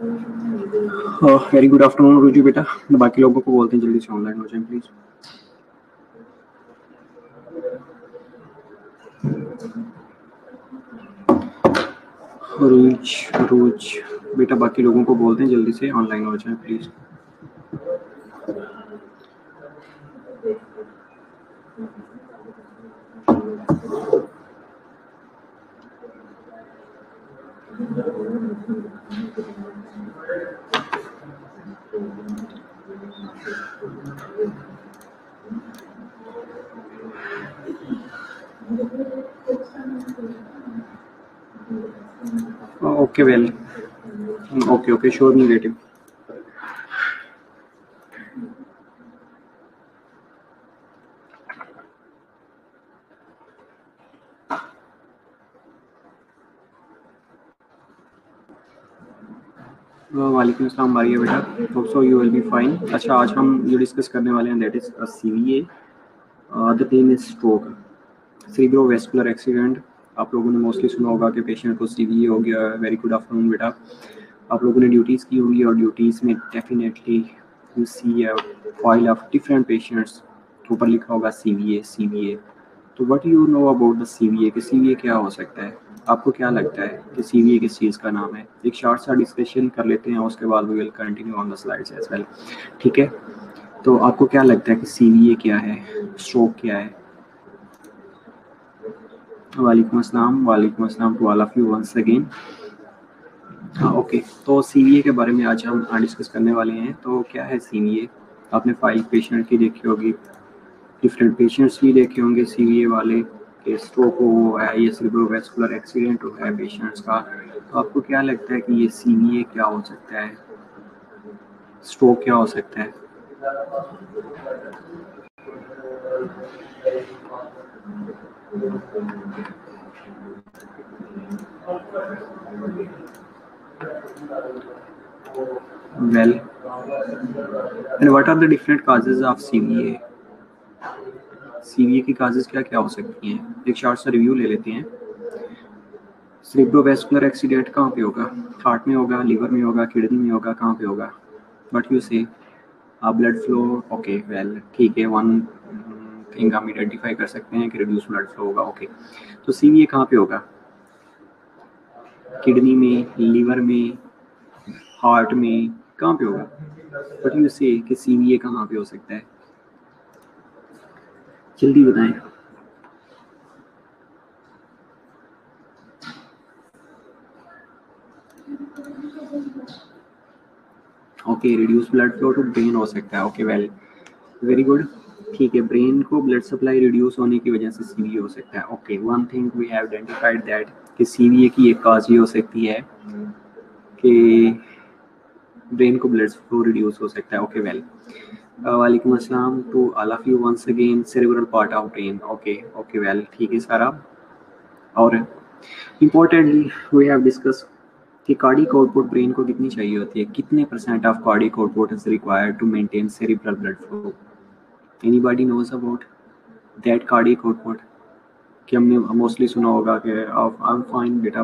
Very good afternoon रुजू बेटा, बाकी लोगों को बोलते हैं जल्दी से ऑनलाइन हो जाए प्लीज। रुज रुज बेटा, बाकी लोगों को बोलते हैं जल्दी से ऑनलाइन हो जाए please. Okay well, okay sure negative. वालेकुम अस्सलाम मारिया बेटा, hope so you will be fine. अच्छा, आज हम जो डिस्कस करने वाले हैं that is CVA, the theme is stroke, cerebrovascular accident. आप लोगों ने मोस्टली सुना होगा कि पेशेंट को सीवीए हो गया। वेरी गुड आफ्टरनून बेटा, आप लोगों ने ड्यूटीज़ की होंगी और ड्यूटीज़ में definitely you see a file of different patients, ऊपर लिखा होगा सीवीए। तो what you know about the CVA, कि सीवीए क्या हो सकता है? आपको क्या लगता है कि सीवीए किस चीज़ का नाम है? एक शॉर्ट सा डिस्कशन कर लेते हैं, उसके बाद we will continue on the slides as well, ठीक है? तो आपको क्या लगता है कि सीवीए क्या है, स्ट्रोक क्या है? वालेकुम अस्सलाम to all of you once again. हाँ ओके, तो सीवीए के बारे में आज हम डिस्कस करने वाले हैं। तो क्या है सीवीए? आपने फाइल पेशेंट की देखी होगी, डिफरेंट पेशेंट्स भी देखे होंगे सीवीए वाले, कि स्ट्रोक हुआ है, ये सेरेब्रोवास्कुलर एक्सीडेंट हुआ है पेशेंट्स का। तो आपको क्या लगता है कि ये सीवीए क्या हो सकता है, स्ट्रोक क्या हो सकता है? Well, and what are the different causes of CVA? CVA की काजेज क्या क्या हो सकती हैं? एक शॉर्ट सा रिव्यू ले लेते हैं। सेरेब्रोवास्कुलर एक्सीडेंट कहाँ पे होगा? हार्ट में होगा, लीवर में होगा, किडनी में होगा, कहाँ पे होगा? व्हाट यू से? ब्लड फ्लो, ओके वेल ठीक है, वन थिंग हम आइडेंटिफाई कर सकते हैं कि रिड्यूस ब्लड फ्लो होगा। ओके, तो सीवीए कहाँ पे होगा? किडनी में, लीवर में, हार्ट में, कहाँ पे होगा? व्हाट यू से कि सीवीए कहाँ पे हो सकता है? जल्दी बताएं। Okay, reduce blood flow to brain हो सकता है। ओके वेल, वेरी गुड, ठीक है, ब्रेन को ब्लड सप्लाई रिड्यूस होने की वजह से सीवीए हो सकता है। Okay, one thing we have identified that कि सीवीए की एक काज ये हो सकती है कि ब्रेन को ब्लड फ्लो रिड्यूस हो सकता है। ओके वेल, वालेकुम अस्सलाम to all of you once again. Cerebral part of brain, okay well ठीक है सारा। और इम्पोर्टेंटली वी हैव डिस्कस कि कार्डिक आउटपुट ब्रेन को कितनी चाहिए होती है, कितने % of cardiac output is required to maintain cerebral blood flow? Anybody knows about that cardiac output? कि हमने मोस्टली सुना होगा कि आई एम फाइन बेटा,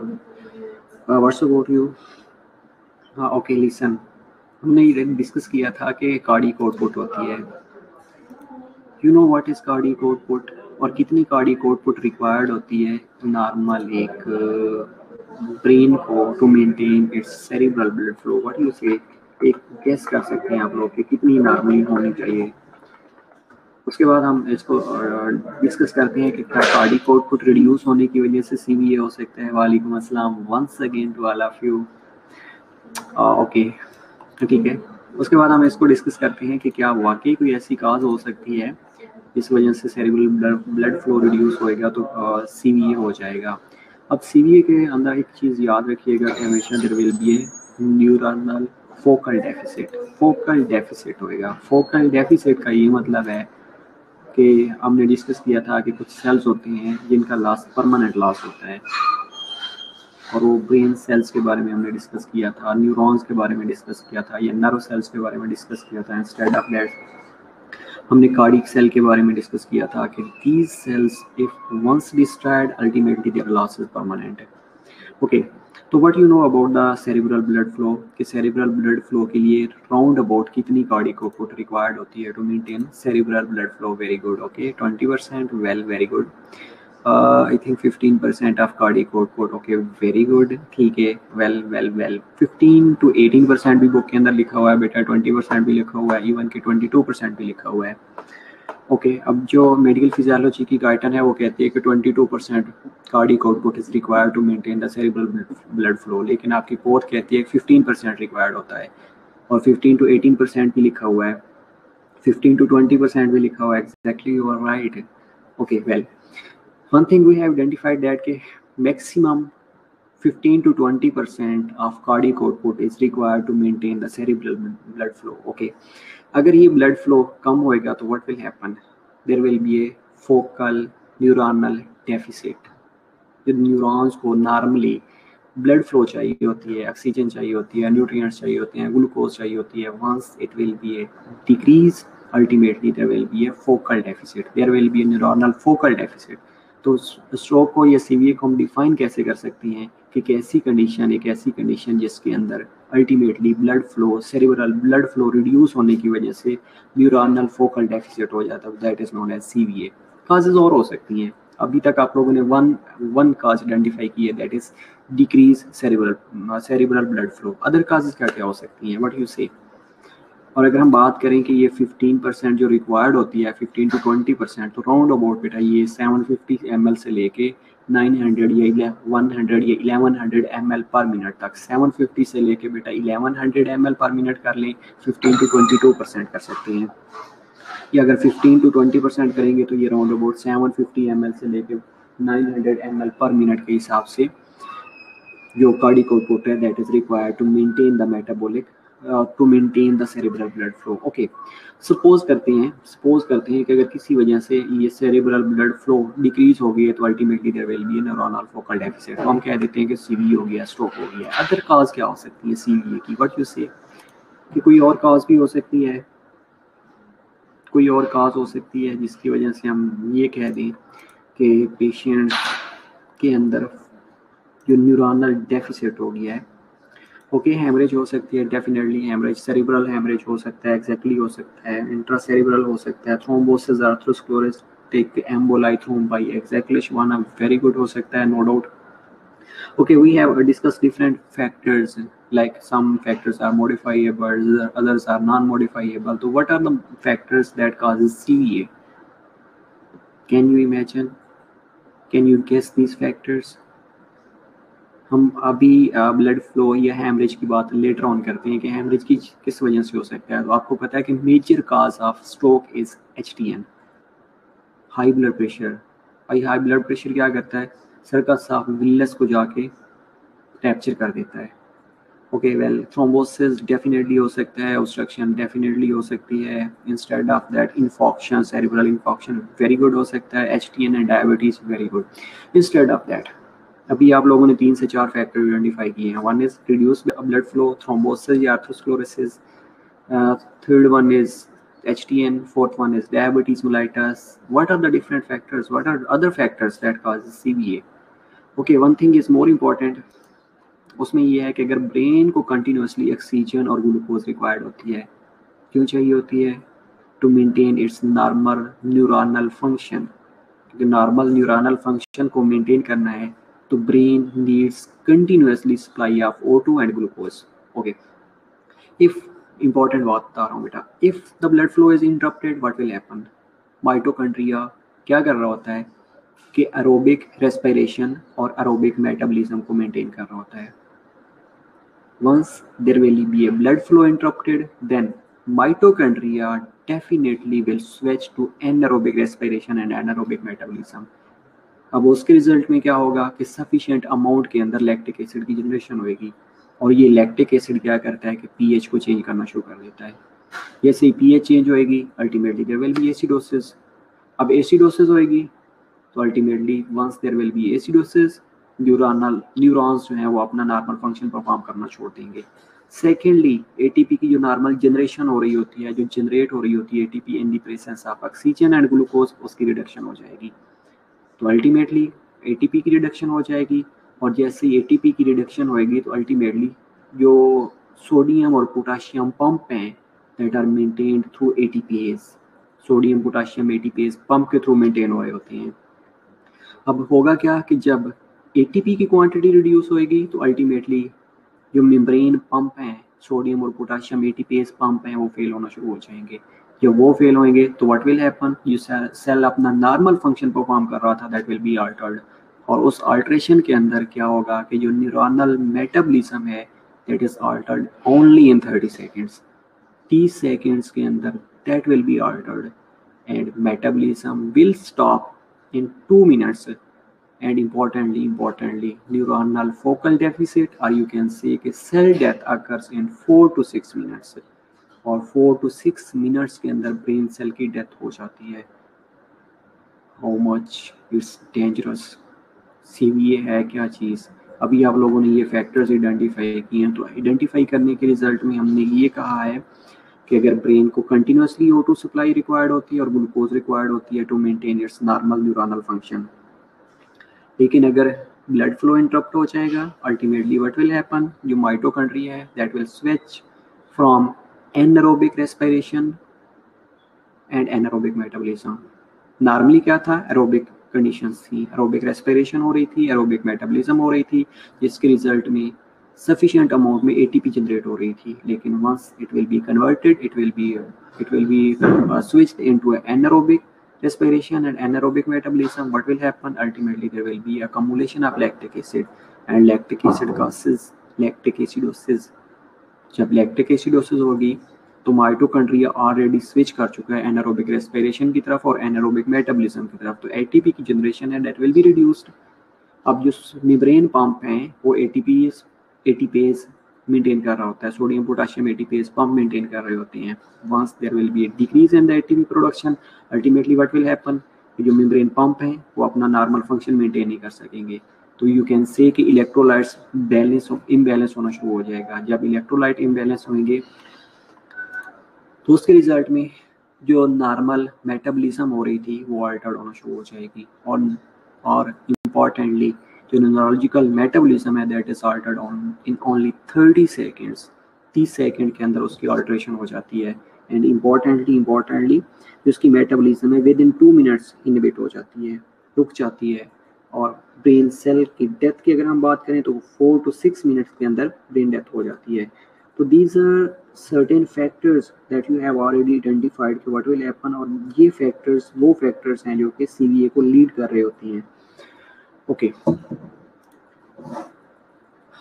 व्हाट्स अबाउट यू? हाँ ओके, लिसन, हमने ये डिस्कस किया था कि कार्डिक आउटपुट होती है, you know what is cardiac output, और कितनी कार्डिक आउटपुट रिक्वायर्ड होती है नॉर्मल एक ब्रेन को to maintain its cerebral blood flow? What you say? एक गेस कर सकते हैं आप लोग कि कितनी नॉर्मली होनी चाहिए? उसके बाद हम इसको डिस्कस करते हैं कि क्या कार्डिक आउटपुट रिड्यूस होने की वजह से सीवीए हो सकता है। वालेकुम अस्सलाम once again to all of you. Okay ठीक है, उसके बाद हम इसको डिस्कस करते हैं कि क्या वाकई कोई ऐसी काज हो सकती है इस वजह से सेरेब्रल ब्लड फ्लो रिड्यूस होएगा तो सीवीए हो जाएगा। अब सीवीए के अंदर एक चीज़ याद रखिएगा कि हमेशा there will be a neuronal focal deficit होएगा। फोकल डेफिसिट का ये मतलब है कि हमने डिस्कस किया था कि कुछ सेल्स होते हैं जिनका लॉस परमानेंट लॉस होता है, और वो ब्रेन सेल्स के बारे में हमने डिस्कस किया था, न्यूरॉन्स के बारे में डिस्कस किया था, या नर्व सेल्स के बारे में डिस्कस किया था। इंस्टेड ऑफ दैट हमने कार्डिक सेल के बारे में डिस्कस किया था कि these cells if once destroyed ultimately their loss is permanent. Okay, तो what you know about the cerebral blood flow, कि सेरिब्रल ब्लड फ्लो के लिए राउंड अबाउट कितनी कार्डियक आउटपुट रिक्वायर्ड होती है to maintain cerebral blood flow? Very good, okay 20%, well very good. I think 15% of cardiac output, okay very good, ठीक है, well well well. 15 to 18% भी book के अंदर लिखा हुआ है बेटा, 20% भी लिखा हुआ है, इवन कि 22% भी लिखा हुआ है। ओके अब जो मेडिकल फिजियोलॉजी की गाइडलाइन है वो कहती है कि 22% cardiac output is required to maintain the cerebral blood flow, लेकिन आपकी पोथ कहती है 15% रिक्वायर्ड होता है, और 15 to 18% भी लिखा हुआ है, 15 to 20% भी लिखा हुआ है। Exactly you are right. Okay well, one thing we have identified that के maximum 15 to 20% of cardiac output is required to maintain the cerebral blood flow. Okay, अगर ये blood flow कम होएगा तो what will happen? There will be a focal neuronal deficit. जो neurons को normally blood flow चाहिए होती है, ऑक्सीजन चाहिए होती है, न्यूट्रिएंट्स चाहिए होते हैं, ग्लूकोज चाहिए होती है, once it will be a decrease, ultimately there will be a focal deficit, there will be a neuronal focal deficit. तो स्ट्रोक को या सीवीए को हम डिफाइन कैसे कर सकते हैं कि कैसी कंडीशन, एक ऐसी कंडीशन जिसके अंदर ultimately blood flow, cerebral blood flow reduce होने की वजह से न्यूरोनल फोकल डेफिसिट हो जाता है, that is known as CVA. Causes और हो सकती हैं, अभी तक आप लोगों ने वन काज आइडेंटिफाई की है, that is decrease cerebral blood flow. Other causes क्या क्या हो सकती हैं, व्हाट यू से? और अगर हम बात करें कि ये 15% जो रिक्वायर्ड होती है, 15 to 20%, तो राउंड अबाउट बेटा ये 750 ml से लेके 900 या 100 या 1100 ml पर मिनट तक, 750 से लेके बेटा 1100 ml पर मिनट कर लें, 15 to 22% कर सकते हैं, या अगर 15 to 20% करेंगे तो ये राउंड अबाउट 750 ml से लेके 900 ml पर मिनट के हिसाब से जो कार्डियक आउटपुट है that is required to maintain the metabolic, to maintain the cerebral blood flow. Okay, suppose करते हैं कि अगर किसी वजह से ये सेरिब्रल ब्लड फ्लो डिक्रीज हो गई है तो ultimately there will be neuronal focal deficit, तो हम कह देते हैं कि सीवीए हो गया, स्ट्रोक हो गया। अदर काज क्या हो सकती है सीवीए की, व्हाट यू से? कि कोई और काज भी हो सकती है, कोई और काज हो सकती है जिसकी वजह से हम ये कह दें कि पेशेंट के अंदर जो न्यूरोनल डेफिसिट हो गया है। ओके, हेमरेज हो सकती है, डेफिनेटली हेमरेज, सेरिब्रल हेमरेज हो सकता है, एग्जैक्टली हो सकता है, इंट्रासेरिब्रल हो सकता है, thrombosis, atherosclerotic emboli, thrombi, exactly Shivana, very good हो सकता है, no doubt. Okay, we have discussed different factors, like some factors are modifiable, others are non-modifiable. So what are the factors that causes CVA? Can you imagine? Can you guess these factors? हम अभी blood flow या haemorrhage की बात later on करते हैं कि haemorrhage की किस वजह से हो सकता है। तो आपको पता है कि major cause of stroke is HTN, high blood pressure. High blood pressure क्या करता है, सर्कस ऑफ विलियस को जाके कैप्चर कर देता है। ओके वेल, थ्रोम्बोसिस डेफिनेटली हो सकता है, ऑब्स्ट्रक्शन डेफिनेटली हो सकती है, instead of that infarction, cerebral infarction very good हो सकता है, HTN and diabetes very good. Instead of that अभी आप लोगों ने 3 से 4 फैक्टर आइडेंटिफाई किए हैं। One is reduce blood flow, thrombosis या atherosclerosis, third one is HTN, fourth one is diabetes mellitus. What are the different factors? What are other factors that causes CVA? Okay, one thing is more important, उसमें ये है कि अगर brain को continuously oxygen और glucose required होती है, क्यों चाहिए होती है? To maintain its normal neuronal function. क्योंकि नॉर्मल न्यूरोनल फंक्शन को मेंटेन करना है तो brain needs continuously supply of O2 and glucose. Okay, if important बात बता रहा हूँ बेटा, if the blood flow is interrupted what will happen? Mitochondria क्या कर रहा होता है कि एरोबिक रेस्पिरेशन और एरोबिक मेटाबॉलिज्म को मेंटेन कर रहा होता है। Once there will be a blood flow interrupted, then mitochondria definitely will switch to anaerobic respiration and anaerobic metabolism. अब उसके रिजल्ट में क्या होगा कि सफिशिएंट अमाउंट के अंदर लैक्टिक एसिड की जनरेशन होगी, और ये लैक्टिक एसिड क्या करता है कि पीएच को चेंज करना शुरू कर देता है। जैसे ही पीएच चेंज होएगी ultimately there will be acidosis. अब एसिडोसिस होएगी तो ultimately once there will be acidosis, neurons जो हैं वो अपना नॉर्मल फंक्शन परफॉर्म करना छोड़ देंगे। सेकेंडली एटीपी की जो नॉर्मल जनरेशन हो रही होती है, जो जनरेट हो रही होती है ATP in the presence of oxygen and glucose, उसकी रिडक्शन हो जाएगी। तो अल्टीमेटली एटीपी की रिडक्शन हो जाएगी और जैसे ही एटीपी की रिडक्शन होएगी तो अल्टीमेटली जो सोडियम और पोटाशियम पंप हैं that are maintained through ATPase, sodium potassium ATPase pump के थ्रू मेंटेन हो रहे होते हैं। अब होगा क्या कि जब एटीपी की क्वांटिटी रिड्यूस होएगी तो अल्टीमेटली जो मेम्ब्रेन पंप हैं, सोडियम और पोटाशियम एटीपीएज पंप हैं, वो फेल होना शुरू हो जाएंगे। जब वो फेल होंगे तो व्हाट विल हैपन, जो सेल अपना नॉर्मल फंक्शन परफॉर्म कर रहा था दैट विल बी अल्टर्ड, और उस अल्ट्रेशन के अंदर क्या होगा कि जो न्यूरोनल मेटाबॉलिज्म है that is Altered only in 30 seconds, 30 seconds के अंदर that will be altered and metabolism will stop in 2 minutes. And importantly neuronal focal deficit, or you can say कि cell death occurs in 4 to 6 minutes, और 4 to 6 minutes के अंदर brain cell की death हो जाती है। How much it's dangerous। CVA है क्या चीज़? अभी आप लोगों ने ये फैक्टर्स आइडेंटिफाई किए हैं, तो आइडेंटिफाई करने के रिजल्ट में हमने ये कहा है कि अगर ब्रेन को कंटिन्यूसली O2 सप्लाई रिक्वायर्ड होती है और ग्लूकोज रिक्वायर्ड होती है to maintain its normal neuronal function, लेकिन अगर ब्लड फ्लो इंटरप्ट हो जाएगा अल्टीमेटली व्हाट विल हैपन, जो माइटोकॉन्ड्रिया है that will switch from anaerobic respiration and anaerobic metabolism. Normally क्या था, एरोबिक कंडीशंस थी, एरोबिक रेस्पिरेशन हो रही थी, एरोबिक मेटाबॉलिज्म हो रही थी, जिसके रिजल्ट में सफिशिएंट अमाउंट में एटीपी जनरेट हो रही थी। लेकिन once it will be converted, it will be switched into anaerobic respiration and anaerobic metabolism, what will happen, ultimately there will be accumulation of lactic acid and lactic acid causes lactic acidosis। जब lactic acidosis होगी तो mitochondria already switch कर चुका है anaerobic respiration की तरफ और anaerobic metabolism की तरफ, तो एटीपी की जनरेशन है दैट विल बी रिड्यूस्ड। अब जो मेम्ब्रेन पंप हैं वो एटीपीएज मेंटेन कर रहा होता है, sodium potassium ATPase pump maintain कर रहे होते हैं। Once there will be a decrease in the ATP production, ultimately what will happen, जो मेम्ब्रेन पंप हैं वो अपना नॉर्मल फंक्शन मेंटेन नहीं कर सकेंगे। तो यू कैन से कि इलेक्ट्रोलाइट्स इम्बैलेंस होना शुरू हो जाएगा। जब इलेक्ट्रोलाइट इम्बैलेंस होंगे तो उसके रिजल्ट में जो नॉर्मल मेटाबॉलिज्म हो रही थी वो अल्टर्ड होना शुरू हो जाएगी, और इम्पॉर्टेंटली जो न्यूरोलॉजिकल मेटाबॉलिज्म है that is Altered in only 30 seconds, 30 second के अंदर उसकी अल्ट्रेशन हो जाती है। एंड इम्पॉर्टेंटली जो उसकी मेटाबॉलिज्म है विद इन 2 मिनट्स इनहिबिट हो जाती है, रुक जाती है। और ब्रेन सेल की डेथ की अगर हम बात करें तो 4 to 6 मिनट्स के अंदर ब्रेन डेथ हो जाती है। तो these are certain factors that you have already identified कि व्हाट विल हैपन, और ये फैक्टर्स वो फैक्टर्स हैं जो कि सीवीए को लीड कर रहे होते हैं। Okay,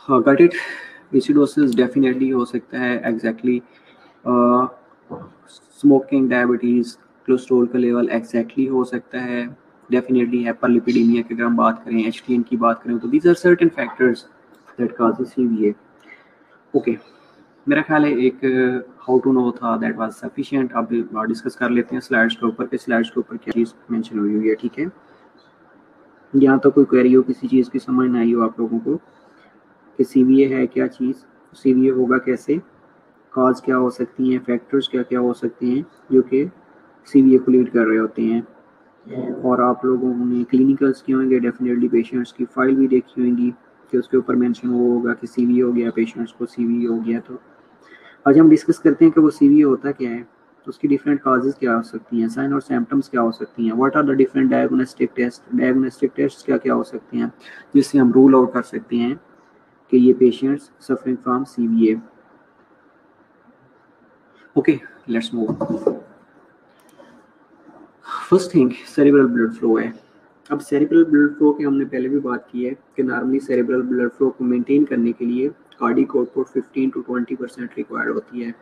got it. Acidosis definitely हो सकता है, एग्जैक्टली स्मोकिंग, डायबिटीज़, कोलेस्ट्रॉल का लेवल एग्जैक्टली हो सकता है, डेफिनेटली हाइपरलिपिडेमिया की अगर हम बात करें, HTN की बात करें, तो these are certain factors that causes CVA. Okay, मेरा ख्याल है एक हाउ टू नो था दैट वाज सफिशिएंट। अब डिस्कस कर लेते हैं स्लाइड्स के ऊपर क्या चीज़ मेंशन हुई है, ठीक है। यहाँ तो कोई क्वेरी हो, किसी चीज़ की समझ ना आई हो आप लोगों को कि सीवीए है क्या चीज़, सीवीए होगा कैसे, कॉज क्या हो सकती हैं, फैक्टर्स क्या क्या हो सकते हैं जो कि सीवीए को लीड कर रहे होते हैं। और आप लोगों ने क्लिनिकल्स किए होंगे, डेफिनेटली पेशेंट्स की फाइल भी देखी होंगी कि उसके ऊपर मेंशन होगा कि सीवीए हो गया, पेशेंट्स को सीवीए हो गया। तो आज हम डिस्कस करते हैं कि वो सीवीए होता क्या है, तो उसकी डिफरेंट काजेस क्या हो सकती हैं, साइन और सिम्टम्स क्या हो सकती हैं, what are the different diagnostic test क्या क्या हो सकते हैं जिससे हम रूल आउट कर सकते हैं कि ये patients suffering from CVA. Okay, let's move. First thing cerebral blood flow है। अब सेरेब्रल ब्लड फ्लो की हमने पहले भी बात की है कि नॉर्मली सेरेब्रल ब्लड फ्लो को मेंटेन करने के लिए कार्डियक आउटपुट 15 to 20% रिक्वायर्ड होती है।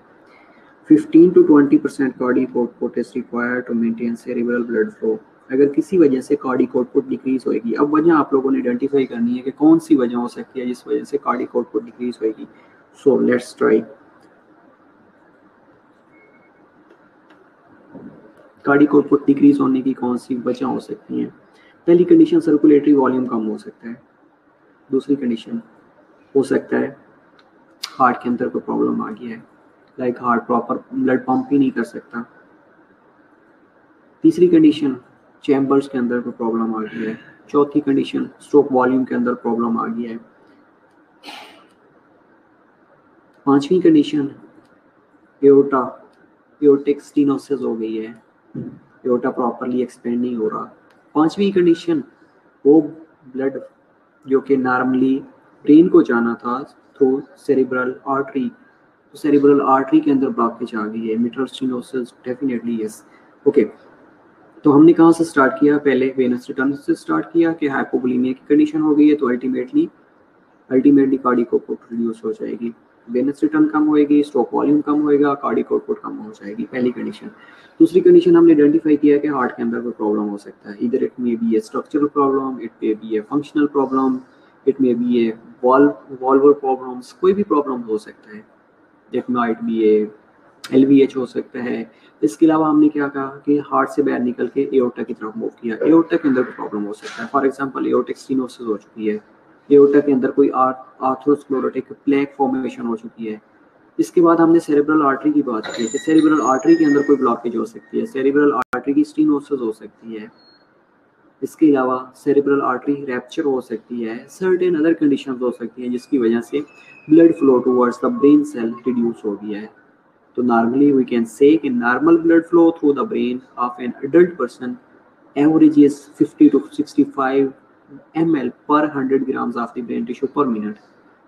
15 to 20% cardiac output is required to maintain cerebral blood flow. अगर किसी वजह से कार्डियक आउटपुट डिक्रीज होएगी, अब वजह आप लोगों ने आइडेंटिफाई करनी है कि कौन सी वजह हो सकती है जिस वजह से कार्डियक आउटपुट डिक्रीज होएगी। So let's try. Cardiac output decrease होने की कौन सी वजह हो सकती है? पहली कंडीशन सर्कुलेटरी वॉल्यूम कम हो सकता है। दूसरी कंडीशन हो सकता है हार्ट के अंदर कोई प्रॉब्लम आ गया है, like heart proper blood pump ही नहीं कर सकता। तीसरी कंडीशन चैम्बर्स के अंदर कोई प्रॉब्लम आ गई है, चौथी कंडीशन, स्ट्रोक वॉल्यूम के अंदर प्रॉब्लम आ गई है। पांचवी कंडीशन, एओर्टिक स्टेनोसिस हो गई है, एओर्टा प्रॉपरली एक्सपेंड नहीं हो रहा। पांचवी कंडीशन, वो ब्लड जो कि नॉर्मली ब्रेन को जाना था थ्रू सेरिब्रल आर्टरी, तो सेरिब्रल आर्टरी के अंदर ब्लॉकेज आ गई है। Mitral stenosis definitely yes. Okay, तो हमने कहाँ से स्टार्ट किया? पहले वेनस रिटर्न से स्टार्ट किया कि हाइपोवोलेमिया की कंडीशन हो गई है, तो अल्टीमेटली कार्डिक आउटपुट रिड्यूस हो जाएगी, वेनस रिटर्न कम होएगी, स्ट्रोक वॉल्यूम कम होएगा, कार्डिक आउटपुट कम हो जाएगी, पहली कंडीशन। दूसरी कंडीशन हमने आइडेंटिफाई किया कि हार्ट के अंदर कोई प्रॉब्लम हो सकता है, इधर it may be a structural problem, it may be a functional problem, it may be a valvular problems, कोई भी प्रॉब्लम हो सकता है, it might be a LVH हो सकता है। इसके अलावा हमने क्या कहा कि हार्ट से बाहर निकल के एओर्टा की तरफ मूव किया, एओर्टा के अंदर प्रॉब्लम हो सकता है, फॉर एग्जांपल एओर्टिक स्टेनोसिस हो चुकी है, एओर्टा के अंदर कोई आर्थरोस्क्लेरोटिक प्लेक फॉर्मेशन हो चुकी है। इसके बाद हमने सेरेब्रल आर्टरी की बात की कि सेरेब्रल आर्टरी के अंदर कोई ब्लॉकेज हो सकती है, सेरेब्रल आर्टरी की स्टेनोसिस हो सकती है। इसके अलावा सेरेब्रल आर्टरी रैप्चर हो सकती है, सर्टेन अदर कंडीशंस हो सकती हैं जिसकी वजह से blood flow towards the brain cell reduce हो गया है। तो normally we can say कि normal blood flow through the brain of an adult person average is 50 to 65 ml per 100 grams of the brain tissue per minute।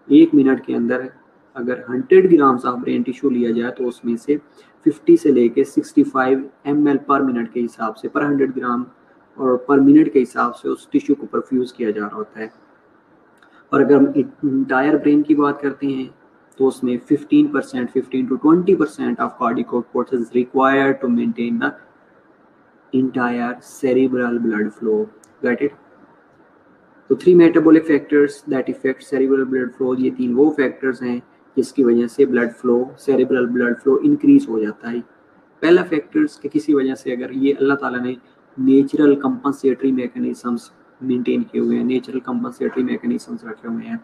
एक minute के अंदर अगर 100 grams of brain tissue लिया जाए तो उसमें से 50 से लेके 65 ml पर मिनट के हिसाब से, पर 100 ग्राम और पर मिनट के हिसाब से उस टिश्यू को परफ्यूज किया जा रहा होता है। और अगर हम इंटायर ब्रेन की बात करते हैं तो उसमें 15% 15 to 20% of cardiac output is required to maintain the entire cerebral blood flow. Get it? तो 3 metabolic factors that effect cerebral blood flow, ये 3 वो फैक्टर्स हैं जिसकी वजह से blood flow, cerebral blood flow increase हो जाता है। पहला फैक्टर्स के किसी वजह से अगर ये अल्लाह ताला ने नेचुरल कंपनसेटरी मैकेनिज्म्स मेंटेन किए हुए हैं, नेचुरल कंपनसेटरी मैकेनिज्म्स रखे हुए हैं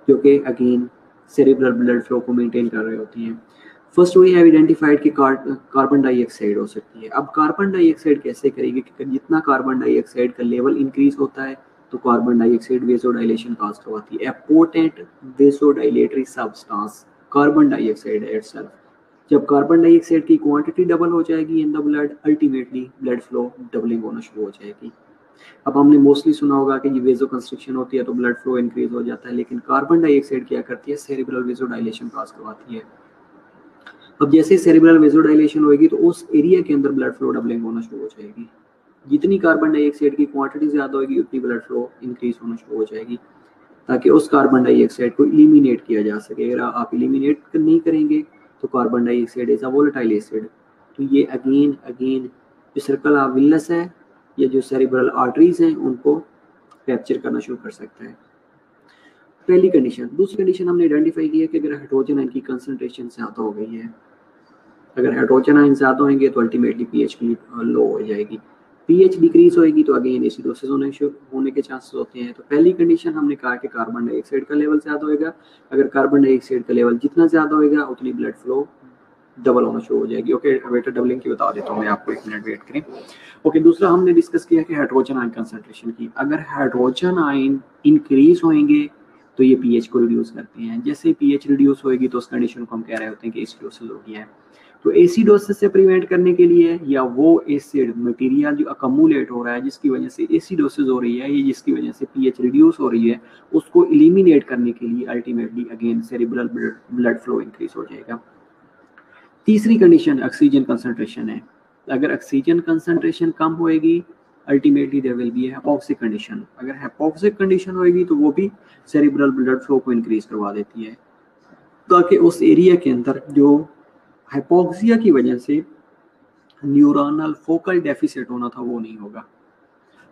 जो कि अगेन सेरिब्रल ब्लड फ्लो को मेंटेन कर रहे होती हैं। फर्स्ट वी हैव आइडेंटिफाइड कि कार्बन डाइऑक्साइड हो सकती है। अब कार्बन डाइऑक्साइड कैसे करेगी कि जितना कार्बन डाइऑक्साइड का लेवल इंक्रीज होता है तो कार्बन डाइऑक्साइड वेसोडाइलेशन कॉज करवाती है। पोटेंट वेसोडाइलेटरी सब्सटेंस कार्बन डाइऑक्साइड है इटसेल्फ। जब कार्बन डाइऑक्साइड की क्वांटिटी डबल हो जाएगी in the blood, ultimately blood flow doubling होना शुरू हो जाएगी। अब हमने मोस्टली सुना होगा कि ये वेजो कंस्ट्रिक्शन होती है तो ब्लड फ्लो इंक्रीज हो जाता है, लेकिन कार्बन डाइऑक्साइड क्या करती है? सेरिब्रल वेसोडाइलेशन कॉज करवाती है। अब जैसे सेरिब्रल वेसोडाइलेशन होगी तो उस एरिया के अंदर ब्लड फ्लो डबलिंग होना शुरू हो जाएगी। जितनी कार्बन डाइऑक्साइड की क्वांटिटी ज्यादा होगी उतनी ब्लड फ्लो इंक्रीज होना शुरू हो जाएगी, ताकि उस कार्बन डाइऑक्साइड को इलिमिनेट किया जा सके। अगर आप इलिमिनेट नहीं करेंगे तो carbon dioxide is a volatile acid, तो ये अगेन जो सर्कल ऑफ विलनेस है, ये जो सेरिब्रल आर्टरीज हैं उनको कैप्चर करना शुरू कर सकता है। पहली कंडीशन। दूसरी कंडीशन हमने आइडेंटिफाई की है कि अगर हाइड्रोजन आयन की कंसंट्रेशन ज़्यादा हो गई है, अगर हाइड्रोजन आयन ज़्यादा होंगे तो अल्टीमेटली पीएच की लो हो जाएगी, पीएच डिक्रीज होएगी तो अगेन एसिडोसिस होने के चांसेस होते हैं। तो पहली कंडीशन हमने कहा कि कार्बन डाइऑक्साइड का लेवल ज़्यादा होएगा, अगर कार्बन डाइऑक्साइड का लेवल जितना ज़्यादा होएगा उतनी ब्लड फ्लो डबल होना शुरू हो जाएगी। ओके, वेट डबलिंग की बता देता हूँ मैं आपको, 1 मिनट वेट करें। ओके, दूसरा हमने डिस्कस किया कि हाइड्रोजन आयन कंसंट्रेशन की। अगर हाइड्रोजन आयन इंक्रीज होंगे तो ये पीएच को रिड्यूस करते हैं। जैसे पीएच रिड्यूस होएगी तो उस कंडीशन को हम कह रहे होते हैं कि एसिडोसिस हो गया है। तो एसिडोसिस से प्रिवेंट करने के लिए, या वो एसिड मटेरियल जो अकमुलेट हो रहा है जिसकी वजह से एसिडोसिस हो रही है, ये जिसकी वजह से पीएच रिड्यूस हो रही है, उसको एलिमिनेट करने के लिए ultimately again cerebral blood flow increase हो जाएगा। तीसरी कंडीशन ऑक्सीजन कंसंट्रेशन है। अगर ऑक्सीजन कंसंट्रेशन कम होएगी ultimately there will be a hypoxic condition. अगर हाइपोक्सिक कंडीशन होएगी तो वो भी सेरिब्रल ब्लड फ्लो को इंक्रीज करवा देती है, ताकि उस एरिया के अंदर जो हाइपोक्सिया की वजह से न्यूरोनल फोकल डेफिसिट होना था वो नहीं होगा।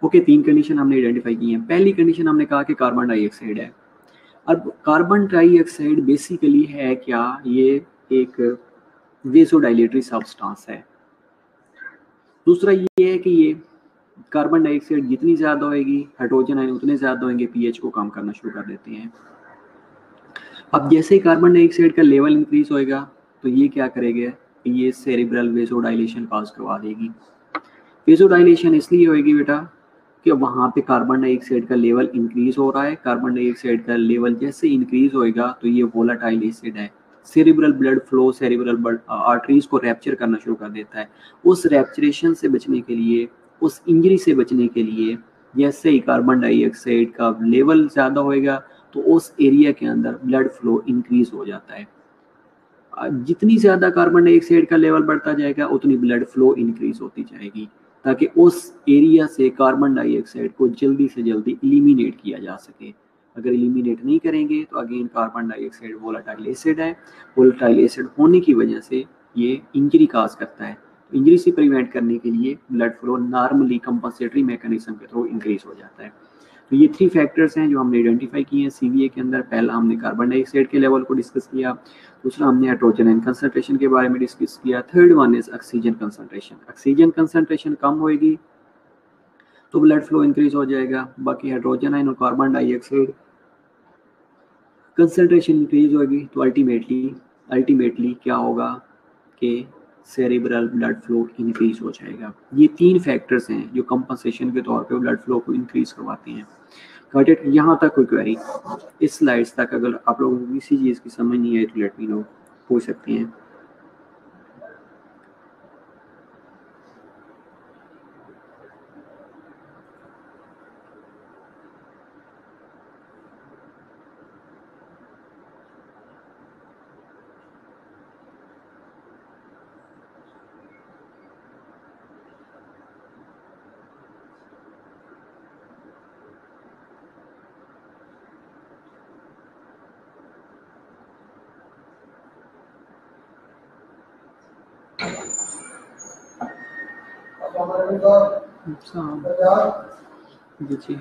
ओके, 3 कंडीशन हमने आइडेंटिफाई की हैं। पहली कंडीशन हमने कहा कि कार्बन डाइऑक्साइड है। अब कार्बन डाइऑक्साइड बेसिकली है क्या? ये एक वेसोडाइलेटरी सब्सटेंस है। दूसरा ये है कि ये कार्बन डाइऑक्साइड जितनी ज़्यादा होएगी, हाइड्रोजन आयन उतने ज़्यादा होंगे, पीएच को कम करना शुरू कर देते हैं। अब जैसे ही कार्बन डाइऑक्साइड का लेवल इंक्रीज होएगा तो ये क्या करेगा? ये सेरिब्रल वेसोडाइलेशन कॉज करवा देगी। वेसोडाइलेशन इसलिए होएगी बेटा कि वहाँ पे कार्बन डाइऑक्साइड का लेवल इंक्रीज हो रहा है। कार्बन डाइऑक्साइड का लेवल जैसे इंक्रीज होएगा तो ये वोलाटाइल एसिड है। Cerebral blood flow cerebral blood arteries को रैप्चर करना शुरू कर देता है। उस रैप्चरेशन से बचने के लिए, उस इंजरी से बचने के लिए, जैसे ही कार्बन डाइऑक्साइड का लेवल ज़्यादा होएगा तो उस एरिया के अंदर ब्लड फ्लो इंक्रीज हो जाता है। जितनी ज़्यादा कार्बन डाइऑक्साइड का लेवल बढ़ता जाएगा उतनी ब्लड फ्लो इंक्रीज होती जाएगी, ताकि उस एरिया से कार्बन डाइऑक्साइड को जल्दी से जल्दी एलिमिनेट किया जा सके। अगर एलिमिनेट नहीं करेंगे तो again carbon dioxide volatile acid है। वोलेटाइल एसिड होने की वजह से ये इंजरी काज करता है। तो इंजरी से प्रिवेंट करने के लिए blood flow normally compensatory mechanism के थ्रू इंक्रीज हो जाता है। तो ये 3 फैक्टर्स हैं जो हमने आइडेंटिफाई किए हैं सीवीए के अंदर। पहला हमने कार्बन डाइऑक्साइड के लेवल को डिस्कस किया, दूसरा हमने हाइड्रोजन एन कंसंट्रेशन के बारे में डिस्कस किया, third one is oxygen concentration. Oxygen concentration कम होएगी तो ब्लड फ्लो इंक्रीज हो जाएगा, बाकी हाइड्रोजन आयन और कार्बन डाइऑक्साइड कंसंट्रेशन इंक्रीज होगी तो अल्टीमेटली क्या होगा कि सेरेब्रल ब्लड फ्लो इंक्रीज हो जाएगा। ये 3 फैक्टर्स हैं जो कंपनसेशन के तौर पे ब्लड फ्लो को इंक्रीज करवाते हैं। Got it? यहाँ तक कोई क्वेरी? इस स्लाइड्स तक अगर आप लोगों को किसी चीज़ की समझ नहीं आई तो लेट मी नो, पूछ सकते हैं। जी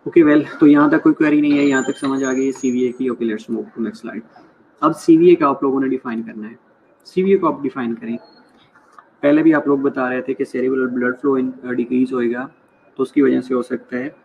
ओके वेल, तो यहाँ तक कोई क्वेरी नहीं है, यहाँ तक समझ आ गई सीवीए की। Okay let's move to next slide. अब सीवीए का आप लोगों ने डिफाइन करना है। सीवीए को आप डिफाइन करें। पहले भी आप लोग बता रहे थे कि सेरेब्रल ब्लड फ्लो डिक्रीज होएगा तो उसकी वजह से हो सकता है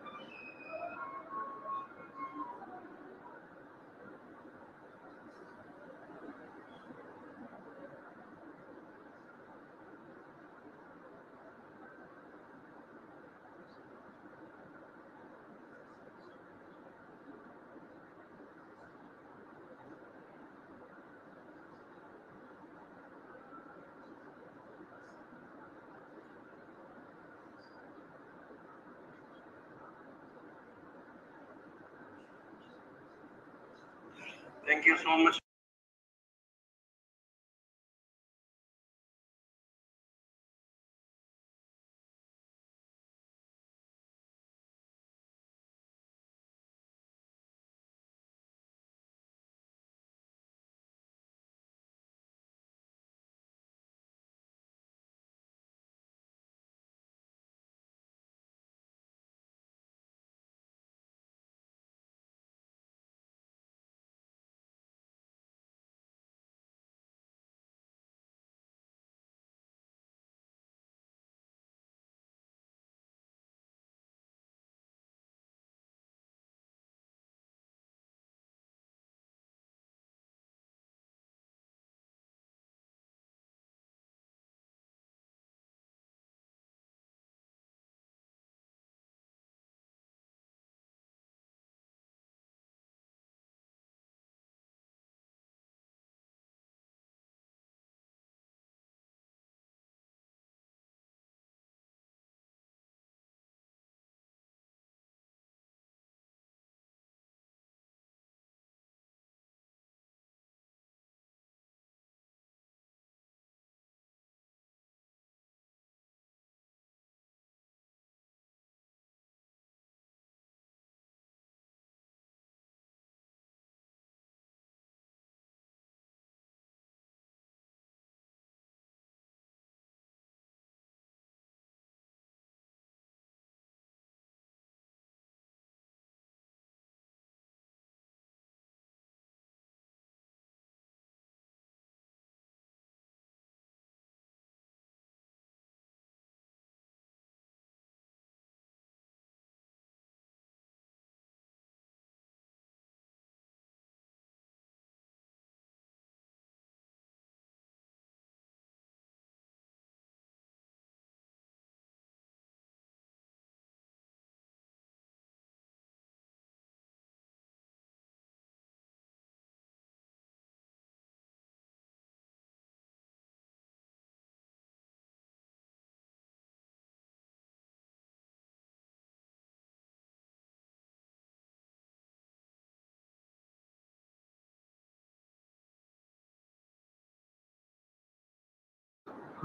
Thank you so much.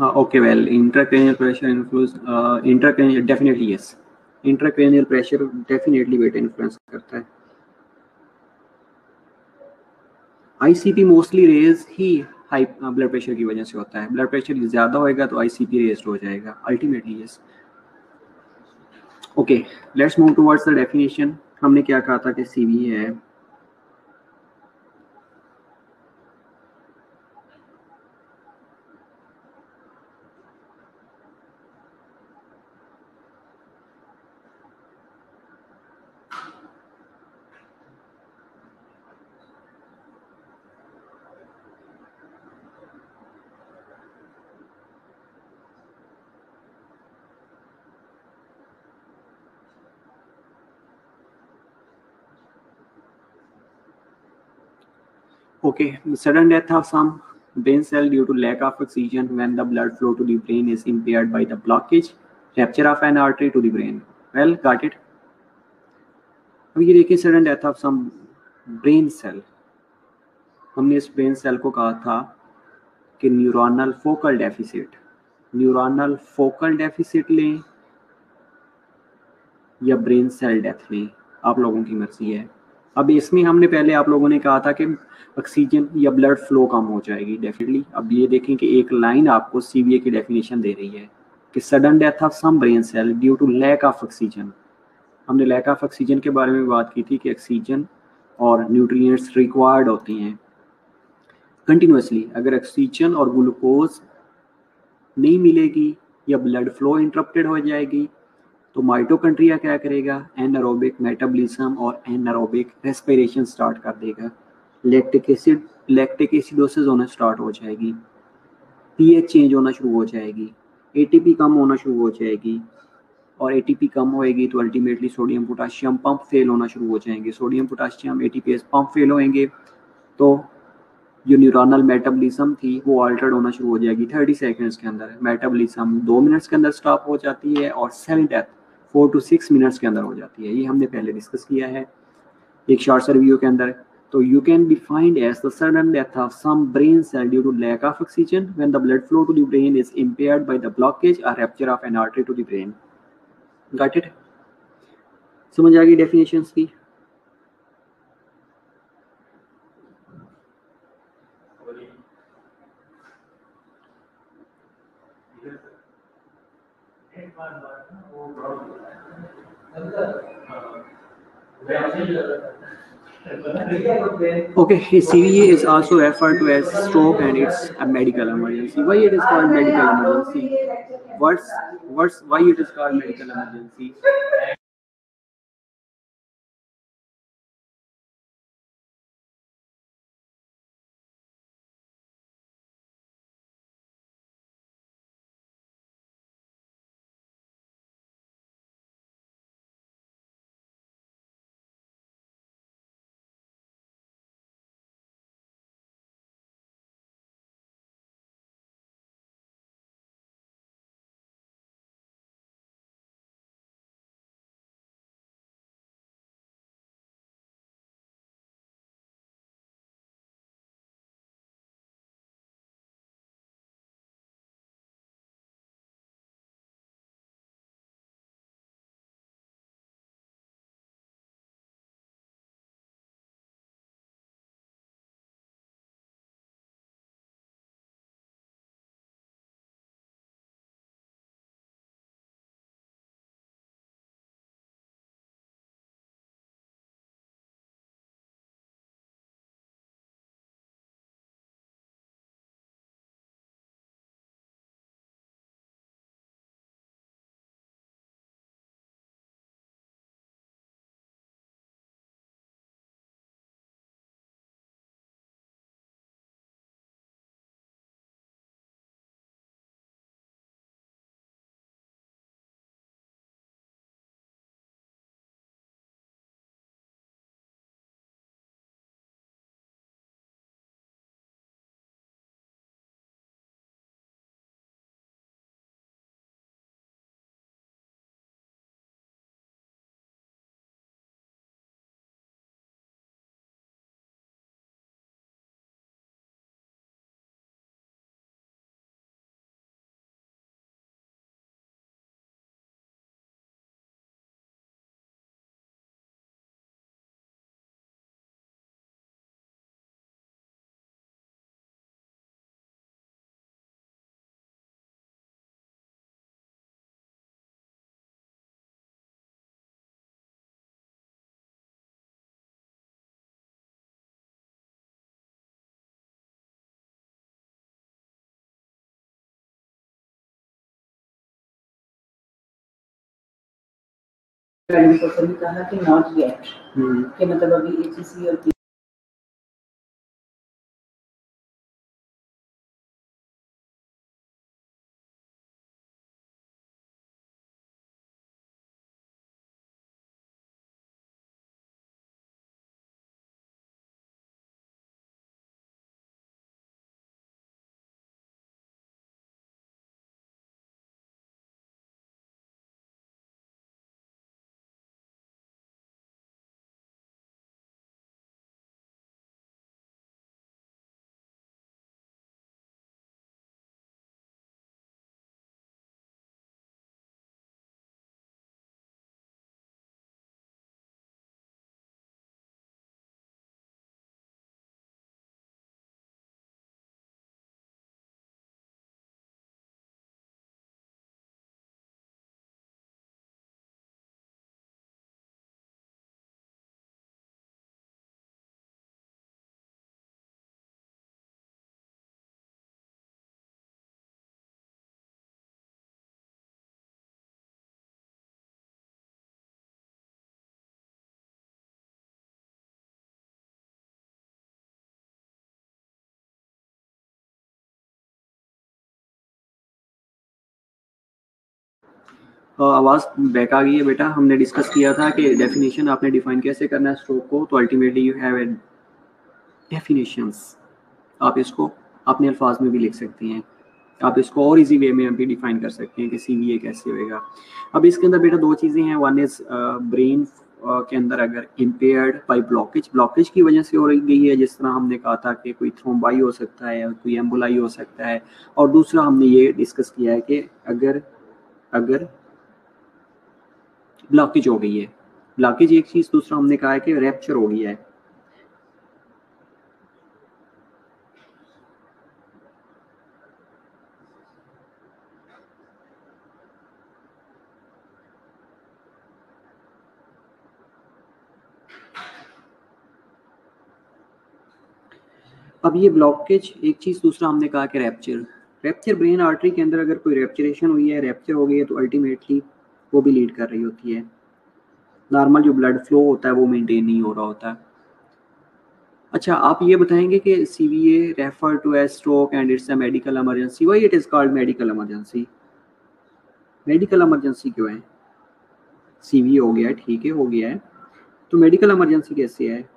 Okay, well, intracranial pressure influence intracranial definitely yes. Intracranial pressure definitely weight influence करता है. ICP मोस्टली रेज ही हाई ब्लड प्रेशर की वजह से होता है. ब्लड प्रेशर ज़्यादा होएगा तो ICP रेज हो जाएगा ultimately yes. Okay, let's move towards the definition. हमने क्या कहा था कि CV है Okay, sudden death of some brain cell due to lack of oxygen when the blood flow to the brain is impaired by the blockage, rupture of an artery to the brain. Well, got it. अब ये देखिए sudden death of some brain cell. हमने इस brain cell को कहा था कि neuronal focal deficit. Neuronal focal deficit लें या ब्रेन सेल डेथ लें, आप लोगों की मर्जी है. अब इसमें हमने पहले आप लोगों ने कहा था कि ऑक्सीजन या ब्लड फ्लो कम हो जाएगी डेफिनेटली. अब ये देखें कि एक लाइन आपको CVA की डेफिनेशन दे रही है कि sudden death of some brain cell due to lack of oxygen. हमने लैक ऑफ ऑक्सीजन के बारे में बात की थी कि ऑक्सीजन और न्यूट्रिएंट्स रिक्वायर्ड होते हैं कंटिन्यूसली. अगर ऑक्सीजन और ग्लूकोज नहीं मिलेगी या ब्लड फ्लो इंटरप्टेड हो जाएगी तो माइटोकॉन्ड्रिया क्या करेगा, एनारोबिक मेटाबॉलिज्म और एनारोबिक रेस्पिरेशन स्टार्ट कर देगा. लैक्टिक एसिडोसिस होना स्टार्ट हो जाएगी. पीएच चेंज होना शुरू हो जाएगी. एटीपी कम होना शुरू हो जाएगी और एटीपी कम होएगी तो ultimately sodium potassium pump fail होना शुरू हो जाएंगे. Sodium potassium ATPase pump fail होंगे तो जो न्यूरोनल मेटाबॉलिज्म थी वो अल्टर्ड होना शुरू हो जाएगी 30 सेकंड्स के अंदर. मेटाबॉलिज्म 2 मिनट्स के अंदर स्टॉप हो जाती है और सेल डेथ 4 to 6 मिनट्स के अंदर हो जाती है. ये हमने पहले डिस्कस किया है एक शॉर्ट सा रिव्यू के अंदर. तो you can be find as the sudden death of some brain cell due to lack of oxygen when the blood flow to the brain is impaired by the blockage or rupture of an artery to the brain. Got it? समझ आ गई definitions की? Okay, CVA is also referred to as stroke and it's a medical emergency. Why it is called medical emergency? Why it is called medical emergency? Professor ने कहा कि not yet, कि मतलब अभी HEC और आवाज़ बैक आ गई है बेटा। हमने डिस्कस किया था कि डेफिनेशन आपने डिफाइन कैसे करना है स्ट्रोक को, तो ultimately you have a definitions. आप इसको अपने अल्फाज में भी लिख सकते हैं, आप इसको और इजी वे में भी डिफाइन कर सकते हैं कि सीवीए कैसे होएगा। अब इसके अंदर बेटा दो चीज़ें हैं, वन इज़ ब्रेन के अंदर अगर इम्पेयर्ड बाई ब्लॉकेज की वजह से हो गई है, जिस तरह हमने कहा था कि कोई थ्रोम्बाई हो सकता है, कोई एम्बोलाई हो सकता है, और दूसरा हमने ये डिस्कस किया है कि अगर ब्लॉकेज हो गई है, ब्लॉकेज एक चीज़, दूसरा हमने कहा है कि रैप्चर हो गया है। अब ये ब्लॉकेज एक चीज़, दूसरा हमने कहा कि रैप्चर ब्रेन आर्टरी के अंदर अगर कोई रैप्चरेशन हुई है, रैप्चर हो गई है, तो अल्टीमेटली वो भी लीड कर रही होती है, नॉर्मल जो ब्लड फ्लो होता है वो मेंटेन नहीं हो रहा होता। अच्छा, आप ये बताएंगे कि CVA refer to as stroke and it's a medical emergency, why it is called medical emergency? Medical emergency क्यों है? सीवीए हो गया है, ठीक है, हो गया है, तो मेडिकल इमरजेंसी कैसे है?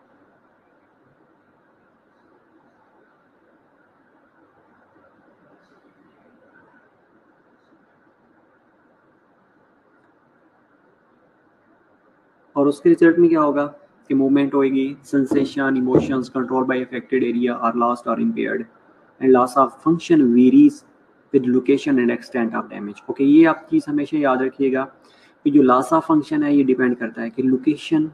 और उसके रिजल्ट में क्या होगा कि मूवमेंट होएगी, sensation, emotions control by affected area are lost और impaired and loss of function varies with location and extent of damage. Okay, ये आप चीज़ हमेशा याद रखिएगा कि जो लॉस ऑफ फंक्शन है ये डिपेंड करता है कि लोकेशन,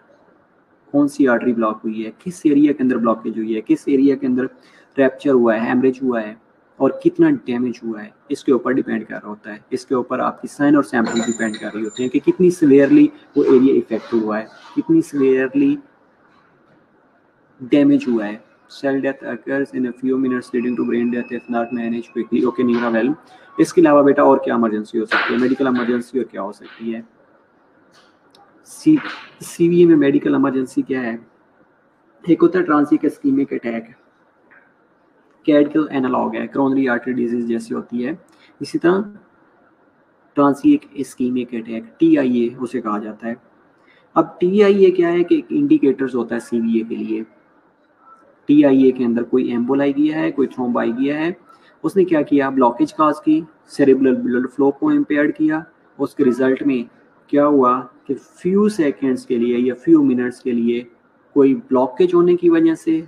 कौन सी आर्टरी ब्लॉक हुई है, किस एरिया के अंदर ब्लॉकेज हुई है, किस एरिया के अंदर रैप्चर हुआ है, हैमरेज हुआ है, और कितना डैमेज हुआ है, इसके ऊपर डिपेंड कर रहा होता है। इसके ऊपर आपकी साइन और सैंपल डिपेंड कर रही होती हैं कि कितनी सिवियरली वो एरिया इफेक्ट हुआ है, कितनी सिवियरली डैमेज हुआ है। Cell death occurs in a few minutes leading to brain death if not manage quickly. Okay, Neera well. इसके अलावा बेटा और क्या इमरजेंसी हो सकती है, मेडिकल इमरजेंसी और क्या हो सकती है? सीवीए में मेडिकल इमरजेंसी क्या है? एक होता है ट्रांसिक इस्कीमिक अटैक, कैड का एनालॉग है, कोरोनरी आर्टरी डिजीज जैसी होती है। इसी तरह ट्रांसिक इस्कीमिक अटैक, टीआईए उसे कहा जाता है। अब टीआईए क्या है कि इंडिकेटर्स होता है सीवीए के लिए। टीआईए के अंदर कोई एम्बोलाई गया है, कोई थ्रोम्बाई गया है, उसने क्या किया, ब्लॉकेज काज की, सेरेब्रल ब्लड फ्लो को इम्पेयर्ड किया। उसके रिजल्ट में क्या हुआ कि फ्यू सेकेंड्स के लिए या फ्यू मिनट्स के लिए कोई ब्लॉकेज होने की वजह से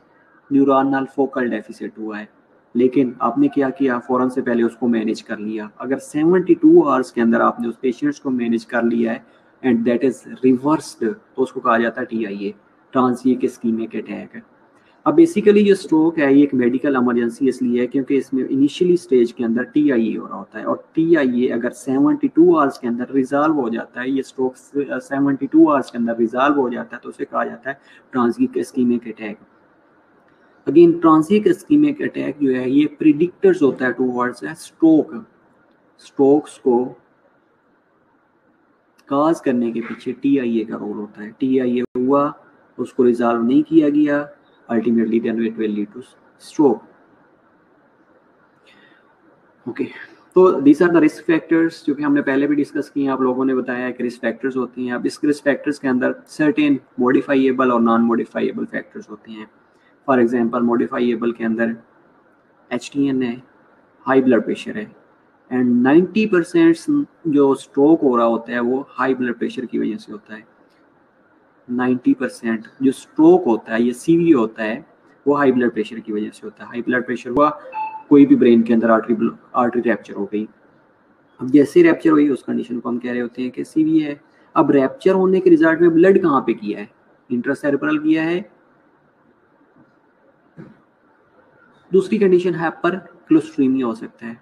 न्यूरॉनल फोकल डेफिसिट हुआ है, लेकिन आपने क्या किया, फ़ौरन से पहले उसको मैनेज कर लिया। अगर 72 आवर्स के अंदर आपने उस पेशेंट्स को मैनेज कर लिया है एंड दैट इज़ रिवर्स्ड, तो उसको कहा जाता है टीआईए, ट्रांसिक इस्कीमिक अटैक। अब बेसिकली जो स्ट्रोक है ये एक मेडिकल इमरजेंसी इसलिए है क्योंकि इसमें इनिशियली स्टेज के अंदर टीआईए हो रहा होता है, और टीआईए अगर 72 आवर्स के अंदर रिजॉल्व हो जाता है, ये स्ट्रोक 72 आवर्स के अंदर रिजॉल्व हो जाता है, तो उसे कहा जाता है transient ischaemic attack. Again transient ischaemic attack जो है ये प्रिडिक्टर्स होता है टूवर्ड्स स्ट्रोक। स्ट्रोक्स को काज करने के पीछे TIA का रोल होता है। TIA हुआ, उसको रिजॉल्व नहीं किया गया, ultimately then it will lead to stroke. Okay, तो these are the risk factors जो कि हमने पहले भी डिस्कस किए हैं। आप लोगों ने बताया कि रिस्क फैक्टर्स होती हैं। अब इस रिस्क फैक्टर्स के अंदर सर्टेन मॉडिफाइएबल और नॉन मॉडिफाइएबल फैक्टर्स होते हैं। फॉर एग्जांपल मॉडिफाइएबल के अंदर HTN है, हाई ब्लड प्रेशर है, एंड 90% जो स्ट्रोक हो रहा होता है वो हाई ब्लड प्रेशर की वजह से होता है। 90% जो स्ट्रोक होता है, ये CV होता है, वो हाई ब्लड प्रेशर की वजह से होता है। हाई ब्लड प्रेशर हुआ, कोई भी ब्रेन के अंदर आर्टरी रैप्चर हो गई। अब जैसे रैप्चर हुई उस कंडीशन को हम कह रहे होते हैं कि CV है। अब रैप्चर होने के रिजल्ट में ब्लड कहाँ पे किया है? इंट्रासेरेब्रल किया है। दूसरी कंडीशन है पर क्लोस्ट्रीमिया हो सकता है,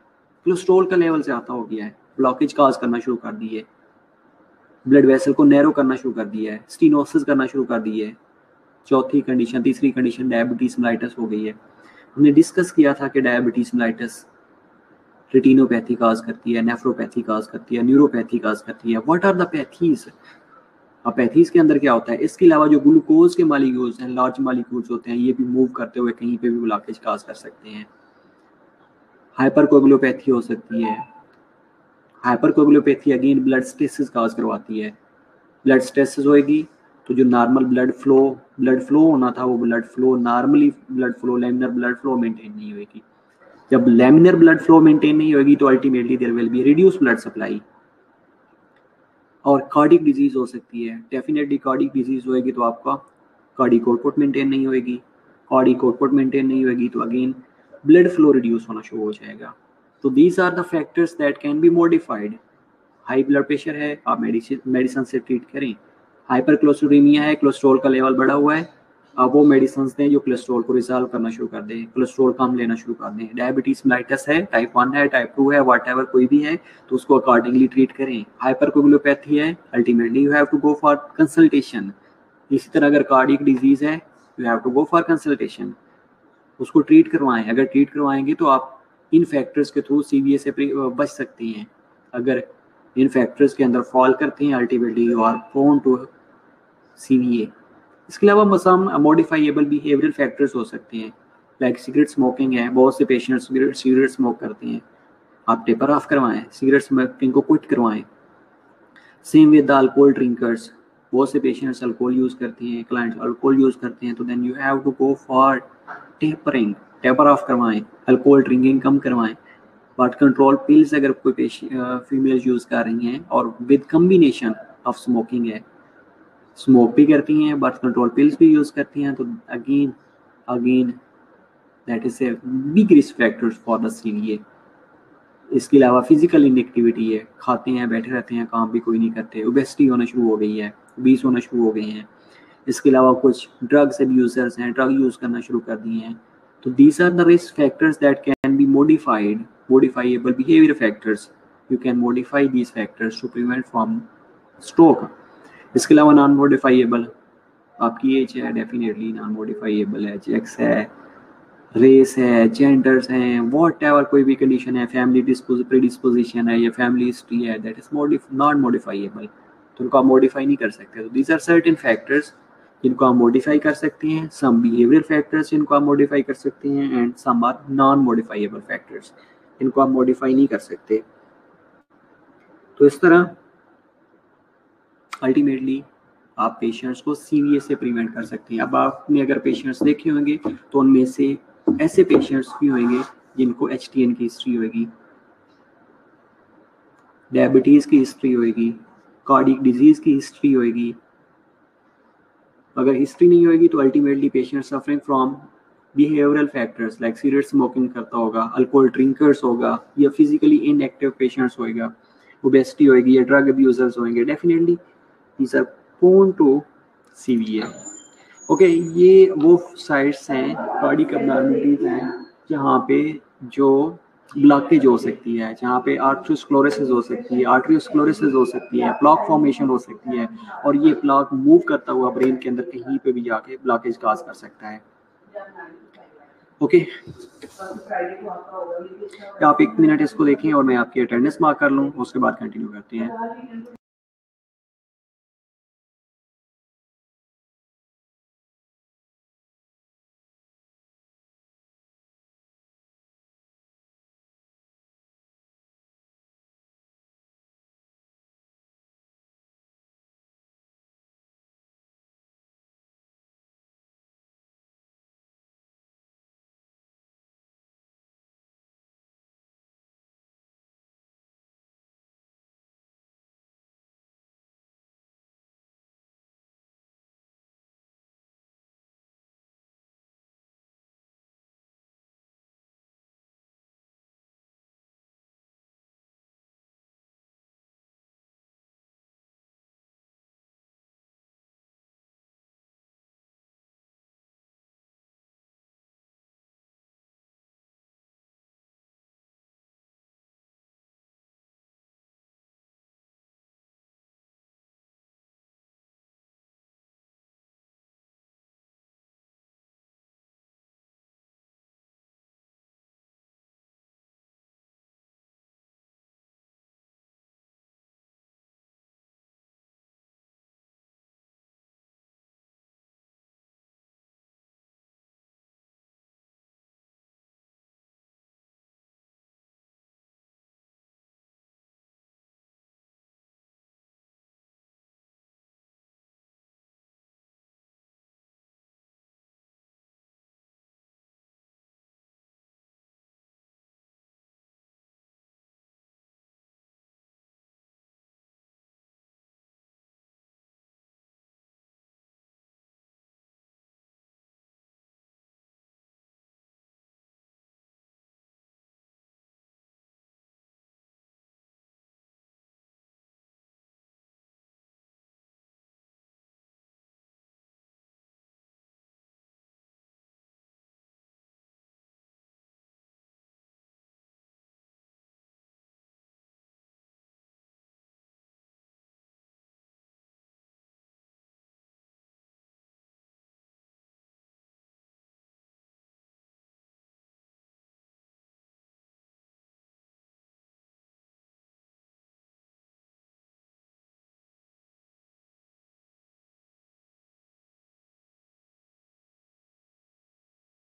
कोलेस्ट्रॉल का लेवल ज़्यादा हो गया है, ब्लॉकेज काज करना शुरू कर दी है, ब्लड वेसल को नैरो करना शुरू कर दिया है, स्टीनोसिस करना शुरू कर दी है। तीसरी कंडीशन डायबिटीज मेलाइटस हो गई है। हमने डिस्कस किया था कि डायबिटीज मेलाइटस रेटिनोपैथी काज करती है, नेफ्रोपैथी काज करती है, न्यूरोपैथी काज करती है। What are the pathies? अब पैथीज के अंदर क्या होता है? इसके अलावा जो ग्लूकोज के मालिक्यूल्स हैं, लार्ज मालिक्यूल्स होते हैं, ये भी मूव करते हुए कहीं पे भी ब्लॉकेज काज कर सकते हैं। हाइपरकोगुलोपैथी हो सकती है। हाइपरकोगुलोपैथी अगेन ब्लड स्टेसिस काज करवाती है। ब्लड स्टेसिस होएगी तो जो नॉर्मल ब्लड फ्लो होना था, वो blood flow normally laminar blood flow maintain नहीं होएगी। जब लैमिनर ब्लड फ्लो मेंटेन नहीं होगी तो ultimately there will be reduce blood supply. और कार्डिक डिजीज हो सकती है। डेफिनेटली कार्डिक डिजीज होएगी तो आपका कार्डिक आउटपुट मेंटेन नहीं होएगी। कार्डिक आउटपुट मेंटेन नहीं होएगी तो अगेन ब्लड फ्लो रिड्यूस होना शुरू हो जाएगा। तो these are the factors that can be modified. High blood pressure है, आप मेडिसिन से ट्रीट करें। हाइपरकोलेस्टेरोलेमिया है, कोलेस्ट्रॉल का लेवल बढ़ा हुआ है, आप वो मेडिसिन दें जो कोलेस्ट्रॉल को रिजॉल्व करना शुरू कर दें, कोलेस्ट्रॉल कम लेना शुरू कर दें। डायबिटीज मेलाइटस है, टाइप 1 है, टाइप 2 है, व्हाटएवर कोई भी है तो उसको अकॉर्डिंगली ट्रीट करें। हाइपरकोगुलोपैथी है, ultimately you have to go for consultation. इसी तरह अगर कार्डियक डिजीज है, you have to go for consultation, उसको ट्रीट करवाएं। अगर ट्रीट करवाएंगे तो आप इन फैक्टर्स के थ्रू CVA से बच सकती हैं। अगर इन फैक्टर्स के अंदर फॉल करते हैं ultimately you are prone to CVA। इसके अलावा सम मॉडिफाइएबल बिहेवियरल फैक्टर्स हो सकते हैं, लाइक सिगरेट स्मोकिंग है। बहुत से पेशेंट्स सिगरेट स्मोक करते हैं, आप टेपर ऑफ करवाएं, सिगरेट स्मोकिंग को क्विट करवाएं। Same with the alcohol drinkers, बहुत से पेशेंट्स अल्कोहल यूज़ करते हैं, क्लाइंट्स अल्कोहल यूज़ करते हैं, तो then you have to go for tapering, taper off करवाएं, अल्कोहल ड्रिंकिंग कम करवाएं। बट कंट्रोल पिल्स अगर कोई फीमेल यूज़ कर रही हैं और विद कम्बिनेशन ऑफ स्मोकिंग है, स्मोक भी करती हैं बट कंट्रोल पिल्स भी यूज़ करती हैं, तो again that is a big risk factors for the CVA। इसके अलावा फिजिकल इनएक्टिविटी है, खाते हैं बैठे रहते हैं, काम भी कोई नहीं करते, ओबेसिटी होना शुरू हो गई है, ओबीस होना शुरू हो गए हैं। इसके अलावा कुछ ड्रग्स अब्यूजर्स हैं, ड्रग यूज़ करना शुरू कर दिए हैं। तो these are the risk factors that can be modified, modifiable behaviour factors. You can modify these factors to prevent from stroke. इसके अलावा नॉन मॉडिफाइएबल, आपकी एज है, डेफिनेटली नॉन मॉडिफाइएबल है, जेक्स है, रेस है, जेंडर्स हैं, व्हाटएवर कोई भी कंडीशन है, फैमिली प्रीडिस्पोजिशन है या फैमिली हिस्ट्री है, दैट इज नॉट मॉडिफाइएबल, तो उनको आप मॉडिफाई नहीं कर सकते। तो दीज आर सर्टेन फैक्टर्स जिनको आप मॉडिफाई कर सकते हैं, सम बिहेवियर फैक्टर्स जिनको आप मॉडिफाई कर सकते हैं, and some are non modifiable factors जिनको आप मॉडिफाई नहीं कर सकते। तो इस तरह अल्टीमेटली आप पेशेंट्स को CVA से प्रिवेंट कर सकते हैं। अब आपने अगर पेशेंट्स देखे होंगे तो उनमें से ऐसे पेशेंट्स भी होंगे जिनको HTN की हिस्ट्री होगी, डायबिटीज़ की हिस्ट्री होगी, कार्डियक डिजीज़ की हिस्ट्री होगी। अगर हिस्ट्री नहीं होगी तो ultimately patient suffering from behavioural factors like cigarette smoking करता होगा, अल्कोहल ड्रिंकर्स होगा, या फिजिकली इनएक्टिव पेशेंट्स होएगा, ओबेसिटी होगी, या ड्रग अब्यूजर्स होंगे, definitely these are prone to CVA। Okay, ये वो साइट्स हैं, कार्डियक अबनॉर्मलिटीज हैं जहाँ पे जो ब्लॉकेज हो सकती है, जहाँ पे आर्टरियोस्क्लेरोसिस हो सकती है, आर्टरियोस्क्लेरोसिस हो सकती है, प्लॉक फॉर्मेशन हो सकती है, और ये प्लॉक मूव करता हुआ ब्रेन के अंदर कहीं पे भी जाके ब्लॉकेज काज कर सकता है। ओके, आप 1 मिनट इसको देखें और मैं आपकी अटेंडेंस मार्क कर लूँ, उसके बाद कंटिन्यू करते हैं।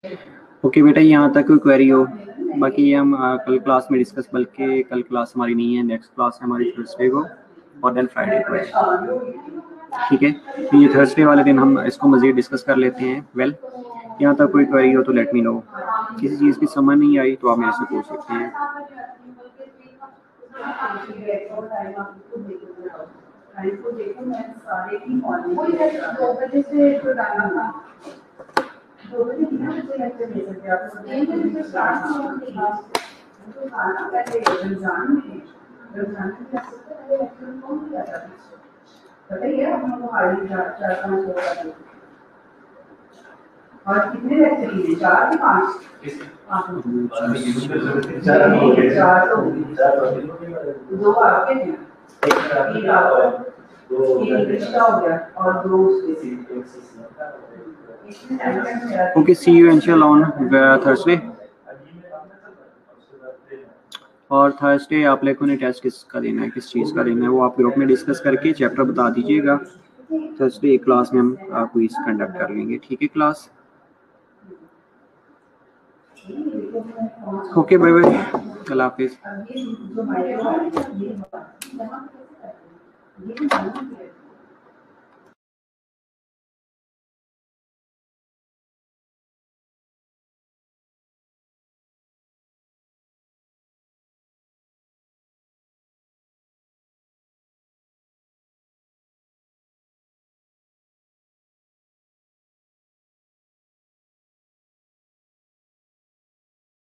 ओके बेटा, यहाँ तक कोई क्वेरी हो? बाकी ये हम कल क्लास में डिस्कस, बल्कि कल क्लास हमारी नहीं है, नेक्स्ट क्लास है हमारी थर्सडे को और देन फ्राइडे को है, ठीक है। तो ये थर्सडे वाले दिन हम इसको मज़ीद डिस्कस कर लेते हैं। वेल, यहाँ तक कोई क्वेरी हो तो लेट मी नो। किसी चीज़ की समझ नहीं आई तो आप मेरे से पूछ सकते हैं। और कितने लेक्चर लिए? 4 कि 5? 2 आपके हैं, 3 आपके, 3 इंग्लिश का हो गया और 2 उसके। ओके, सी यू इंशाल्लाह ऑन थर्सडे। और थर्सडे आप लोगों ने टेस्ट किसका देना है, किस चीज़ का देना है, वो आप ग्रुप में डिस्कस करके चैप्टर बता दीजिएगा। थर्सडे एक क्लास में हम क्विज कंडक्ट कर लेंगे, ठीक है क्लास? ओके, बाय बाय, अल्लाह हाफिज़।